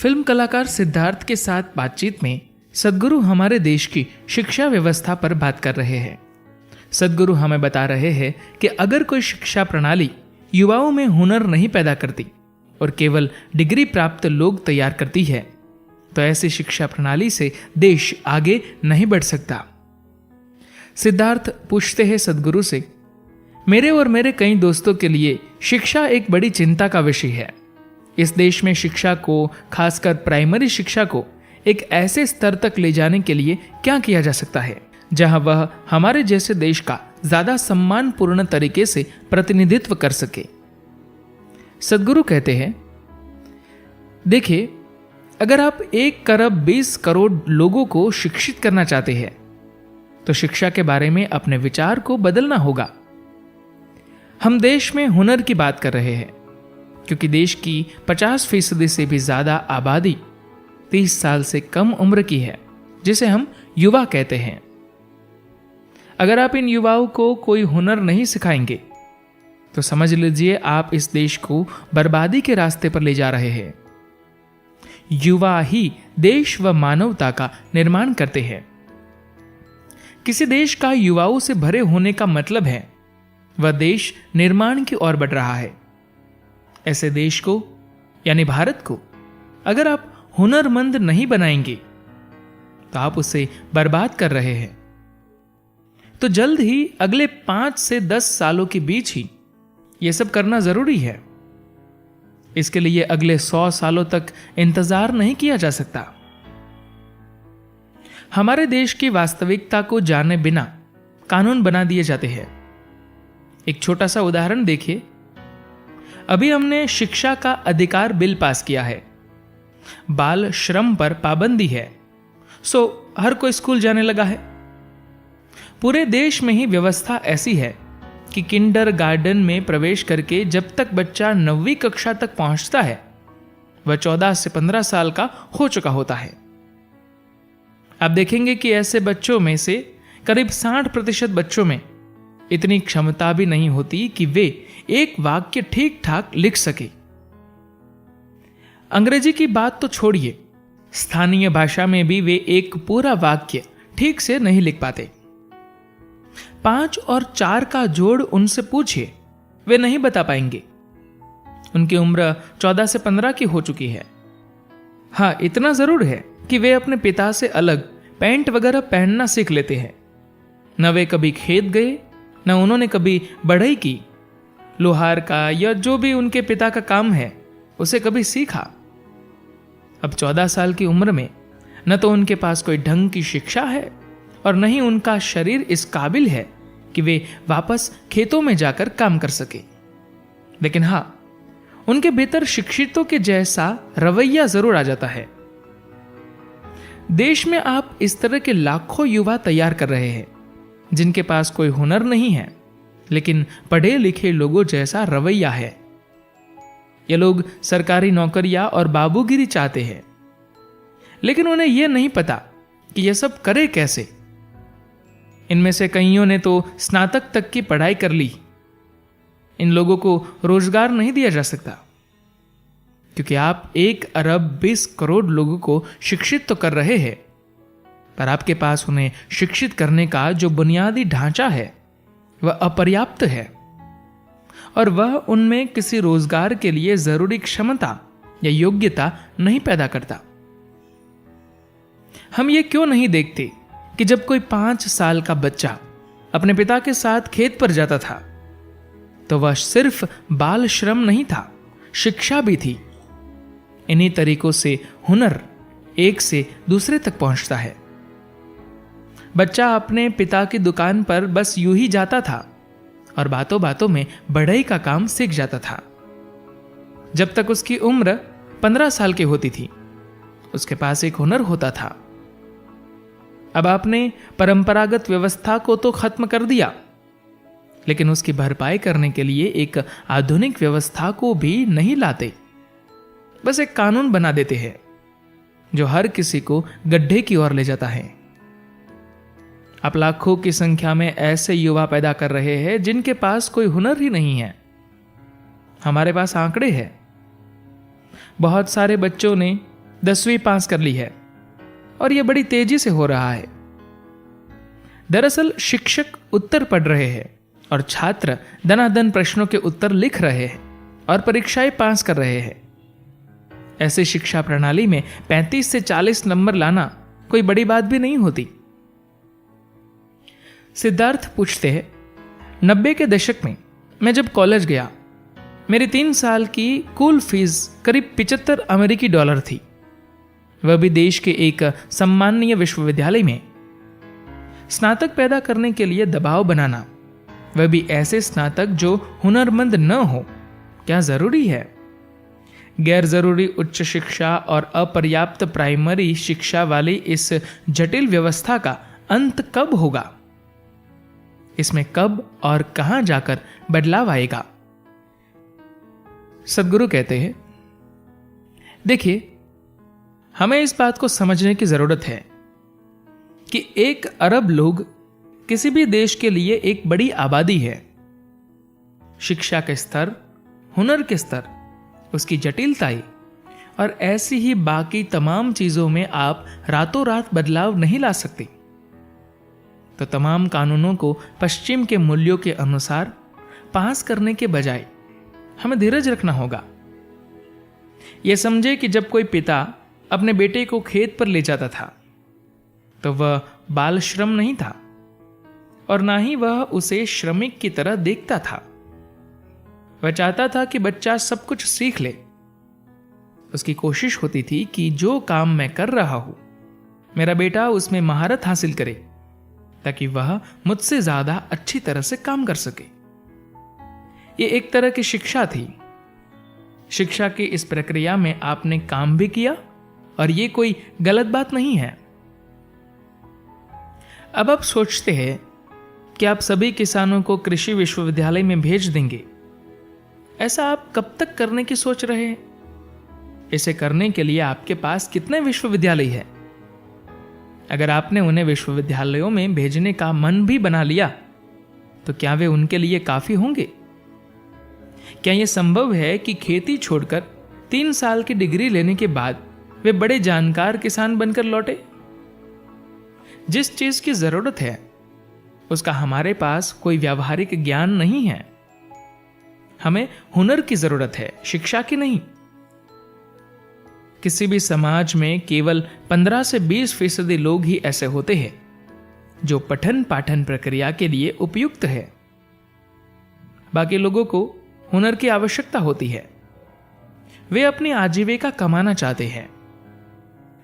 Film कलाकार सिद्धार्थ के साथ बातचीत में सद्गुरु हमारे देश की शिक्षा व्यवस्था पर बात कर रहे हैं। सद्गुरु हमें बता रहे हैं कि अगर कोई शिक्षा प्रणाली युवाओं में हुनर नहीं पैदा करती और केवल डिग्री प्राप्त लोग तैयार करती है तो ऐसी शिक्षा प्रणाली से देश आगे नहीं बढ़ सकता। सिद्धार्थ पूछते हैं सद्गुरु से, मेरे और मेरे कई दोस्तों के लिए शिक्षा एक बड़ी चिंता का विषय है। इस देश में शिक्षा को, खासकर प्राइमरी शिक्षा को एक ऐसे स्तर तक ले जाने के लिए क्या किया जा सकता है जहां वह हमारे जैसे देश का ज्यादा सम्मानपूर्ण तरीके से प्रतिनिधित्व कर सके। सद्गुरु कहते हैं, देखिए, अगर आप 1 अरब 20 करोड़ लोगों को शिक्षित करना चाहते हैं तो शिक्षा के बारे में अपने विचार को बदलना होगा। हम देश में हुनर की बात कर रहे हैं क्योंकि देश की 50% से भी ज्यादा आबादी 30 साल से कम उम्र की है, जिसे हम युवा कहते हैं। अगर आप इन युवाओं को कोई हुनर नहीं सिखाएंगे तो समझ लीजिए आप इस देश को बर्बादी के रास्ते पर ले जा रहे हैं। युवा ही देश व मानवता का निर्माण करते हैं। किसी देश का युवाओं से भरे होने का मतलब है वह देश निर्माण की ओर बढ़ रहा है। ऐसे देश को यानी भारत को अगर आप हुनरमंद नहीं बनाएंगे तो आप उसे बर्बाद कर रहे हैं। तो जल्द ही अगले 5 से 10 सालों के बीच ही यह सब करना जरूरी है। इसके लिए अगले 100 सालों तक इंतजार नहीं किया जा सकता। हमारे देश की वास्तविकता को जाने बिना कानून बना दिए जाते हैं। एक छोटा सा उदाहरण देखिए। अभी हमने शिक्षा का अधिकार बिल पास किया है। बाल श्रम पर पाबंदी है, सो हर कोई स्कूल जाने लगा है। पूरे देश में ही व्यवस्था ऐसी है कि किंडर गार्डन में प्रवेश करके जब तक बच्चा 9वीं कक्षा तक पहुंचता है वह 14 से 15 साल का हो चुका होता है। आप देखेंगे कि ऐसे बच्चों में से करीब 60% बच्चों में इतनी क्षमता भी नहीं होती कि वे एक वाक्य ठीक ठाक लिख सके। अंग्रेजी की बात तो छोड़िए, स्थानीय भाषा में भी वे एक पूरा वाक्य ठीक से नहीं लिख पाते। 5 और 4 का जोड़ उनसे पूछिए, वे नहीं बता पाएंगे। उनकी उम्र 14 से 15 की हो चुकी है। हाँ, इतना जरूर है कि वे अपने पिता से अलग पैंट वगैरह पहनना सीख लेते हैं। न वे कभी खेत गए, न उन्होंने कभी बढ़ई की, लोहार का या जो भी उनके पिता का काम है उसे कभी सीखा। अब 14 साल की उम्र में न तो उनके पास कोई ढंग की शिक्षा है और न ही उनका शरीर इस काबिल है कि वे वापस खेतों में जाकर काम कर सके। लेकिन हाँ, उनके भीतर शिक्षितों के जैसा रवैया जरूर आ जाता है। देश में आप इस तरह के लाखों युवा तैयार कर रहे हैं जिनके पास कोई हुनर नहीं है लेकिन पढ़े लिखे लोगों जैसा रवैया है। ये लोग सरकारी नौकरियां और बाबूगिरी चाहते हैं, लेकिन उन्हें यह नहीं पता कि यह सब करे कैसे। इनमें से कईयों ने तो स्नातक तक की पढ़ाई कर ली। इन लोगों को रोजगार नहीं दिया जा सकता क्योंकि आप 1 अरब 20 करोड़ लोगों को शिक्षित तो कर रहे हैं, पर आपके पास उन्हें शिक्षित करने का जो बुनियादी ढांचा है वह अपर्याप्त है और वह उनमें किसी रोजगार के लिए जरूरी क्षमता या योग्यता नहीं पैदा करता। हम ये क्यों नहीं देखते कि जब कोई 5 साल का बच्चा अपने पिता के साथ खेत पर जाता था तो वह सिर्फ बाल श्रम नहीं था, शिक्षा भी थी। इन्हीं तरीकों से हुनर एक से दूसरे तक पहुंचता है। बच्चा अपने पिता की दुकान पर बस यूं ही जाता था और बातों बातों में बढ़ई का काम सीख जाता था। जब तक उसकी उम्र 15 साल की होती थी उसके पास एक हुनर होता था। अब आपने परंपरागत व्यवस्था को तो खत्म कर दिया, लेकिन उसकी भरपाई करने के लिए एक आधुनिक व्यवस्था को भी नहीं लाते। बस एक कानून बना देते हैं जो हर किसी को गड्ढे की ओर ले जाता है। आप लाखों की संख्या में ऐसे युवा पैदा कर रहे हैं जिनके पास कोई हुनर ही नहीं है। हमारे पास आंकड़े हैं। बहुत सारे बच्चों ने 10वीं पास कर ली है और यह बड़ी तेजी से हो रहा है। दरअसल शिक्षक उत्तर पढ़ रहे हैं और छात्र दनादन प्रश्नों के उत्तर लिख रहे हैं और परीक्षाएं पास कर रहे हैं। ऐसे शिक्षा प्रणाली में 35 से 40 नंबर लाना कोई बड़ी बात भी नहीं होती। सिद्धार्थ पूछते हैं, 90 के दशक में मैं जब कॉलेज गया, मेरी 3 साल की कुल फीस करीब $75 थी, वह भी देश के एक सम्माननीय विश्वविद्यालय में। स्नातक पैदा करने के लिए दबाव बनाना, वह भी ऐसे स्नातक जो हुनरमंद न हो, क्या जरूरी है? गैर जरूरी उच्च शिक्षा और अपर्याप्त प्राइमरी शिक्षा वाली इस जटिल व्यवस्था का अंत कब होगा? इसमें कब और कहां जाकर बदलाव आएगा? सद्गुरु कहते हैं, देखिए, हमें इस बात को समझने की जरूरत है कि 1 अरब लोग किसी भी देश के लिए एक बड़ी आबादी है। शिक्षा के स्तर, हुनर के स्तर, उसकी जटिलताई और ऐसी ही बाकी तमाम चीजों में आप रातों रात बदलाव नहीं ला सकते। तो तमाम कानूनों को पश्चिम के मूल्यों के अनुसार पास करने के बजाय हमें धीरज रखना होगा। यह समझे कि जब कोई पिता अपने बेटे को खेत पर ले जाता था तो वह बाल श्रम नहीं था और ना ही वह उसे श्रमिक की तरह देखता था। वह चाहता था कि बच्चा सब कुछ सीख ले। उसकी कोशिश होती थी कि जो काम मैं कर रहा हूं, मेरा बेटा उसमें महारत हासिल करे ताकि वह मुझसे ज्यादा अच्छी तरह से काम कर सके। यह एक तरह की शिक्षा थी। शिक्षा की इस प्रक्रिया में आपने काम भी किया और यह कोई गलत बात नहीं है। अब आप सोचते हैं कि आप सभी किसानों को कृषि विश्वविद्यालय में भेज देंगे। ऐसा आप कब तक करने की सोच रहे हैं? इसे करने के लिए आपके पास कितने विश्वविद्यालय हैं? अगर आपने उन्हें विश्वविद्यालयों में भेजने का मन भी बना लिया तो क्या वे उनके लिए काफी होंगे? क्या यह संभव है कि खेती छोड़कर 3 साल की डिग्री लेने के बाद वे बड़े जानकार किसान बनकर लौटे? जिस चीज की जरूरत है उसका हमारे पास कोई व्यावहारिक ज्ञान नहीं है। हमें हुनर की जरूरत है, शिक्षा की नहीं। किसी भी समाज में केवल 15 से 20% लोग ही ऐसे होते हैं जो पठन पाठन प्रक्रिया के लिए उपयुक्त है। बाकी लोगों को हुनर की आवश्यकता होती है। वे अपनी आजीविका कमाना चाहते हैं।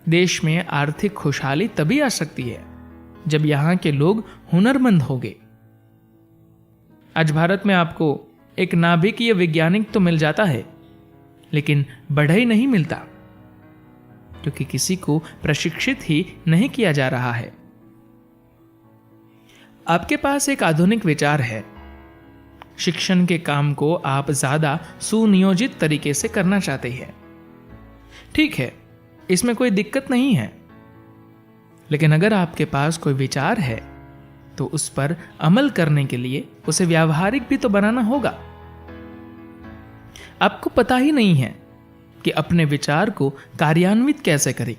देश में आर्थिक खुशहाली तभी आ सकती है जब यहां के लोग हुनरमंद होंगे। आज भारत में आपको एक नाभिकीय वैज्ञानिक तो मिल जाता है, लेकिन बढ़ई नहीं मिलता, क्योंकि किसी को प्रशिक्षित ही नहीं किया जा रहा है। आपके पास एक आधुनिक विचार है। शिक्षण के काम को आप ज्यादा सुनियोजित तरीके से करना चाहते हैं। ठीक है, इसमें कोई दिक्कत नहीं है, लेकिन अगर आपके पास कोई विचार है तो उस पर अमल करने के लिए उसे व्यावहारिक भी तो बनाना होगा। आपको पता ही नहीं है कि अपने विचार को कार्यान्वित कैसे करें।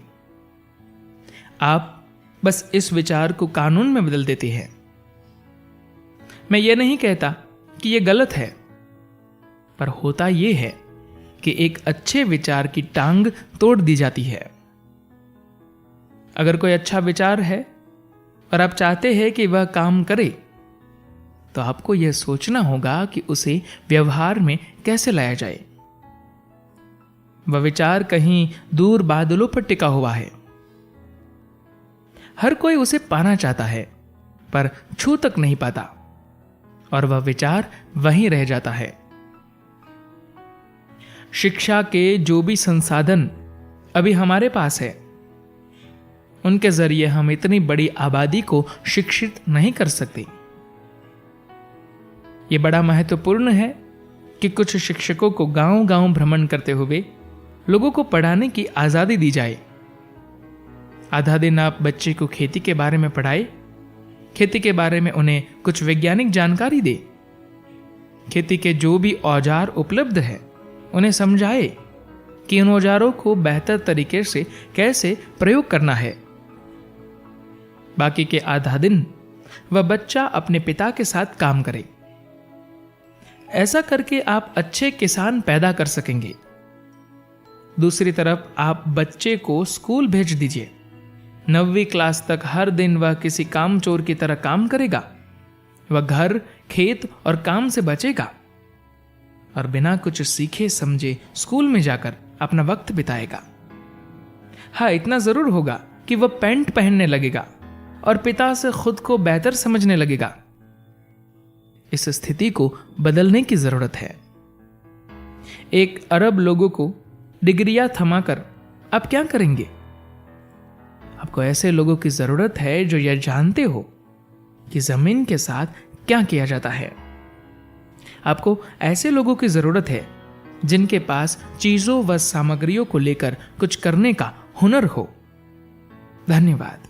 आप बस इस विचार को कानून में बदल देते हैं। मैं यह नहीं कहता कि यह गलत है, पर होता यह है कि एक अच्छे विचार की टांग तोड़ दी जाती है। अगर कोई अच्छा विचार है और आप चाहते हैं कि वह काम करे, तो आपको यह सोचना होगा कि उसे व्यवहार में कैसे लाया जाए। वह विचार कहीं दूर बादलों पर टिका हुआ है। हर कोई उसे पाना चाहता है, पर छू तक नहीं पाता, और वह विचार वहीं रह जाता है। शिक्षा के जो भी संसाधन अभी हमारे पास है, उनके जरिए हम इतनी बड़ी आबादी को शिक्षित नहीं कर सकते। यह बड़ा महत्वपूर्ण है कि कुछ शिक्षकों को गांव-गांव भ्रमण करते हुए लोगों को पढ़ाने की आजादी दी जाए। आधा दिन आप बच्चे को खेती के बारे में पढ़ाए, खेती के बारे में उन्हें कुछ वैज्ञानिक जानकारी दे, खेती के जो भी औजार उपलब्ध है उन्हें समझाए कि उन औजारों को बेहतर तरीके से कैसे प्रयोग करना है। बाकी के आधा दिन वह बच्चा अपने पिता के साथ काम करे। ऐसा करके आप अच्छे किसान पैदा कर सकेंगे। दूसरी तरफ आप बच्चे को स्कूल भेज दीजिए। 9वीं क्लास तक हर दिन वह किसी कामचोर की तरह काम करेगा। वह घर, खेत और काम से बचेगा और बिना कुछ सीखे समझे स्कूल में जाकर अपना वक्त बिताएगा। हाँ, इतना जरूर होगा कि वह पैंट पहनने लगेगा और पिता से खुद को बेहतर समझने लगेगा। इस स्थिति को बदलने की जरूरत है। 1 अरब लोगों को डिग्रियां थमाकर आप क्या करेंगे? आपको ऐसे लोगों की जरूरत है जो यह जानते हो कि जमीन के साथ क्या किया जाता है। आपको ऐसे लोगों की जरूरत है जिनके पास चीजों व सामग्रियों को लेकर कुछ करने का हुनर हो। धन्यवाद।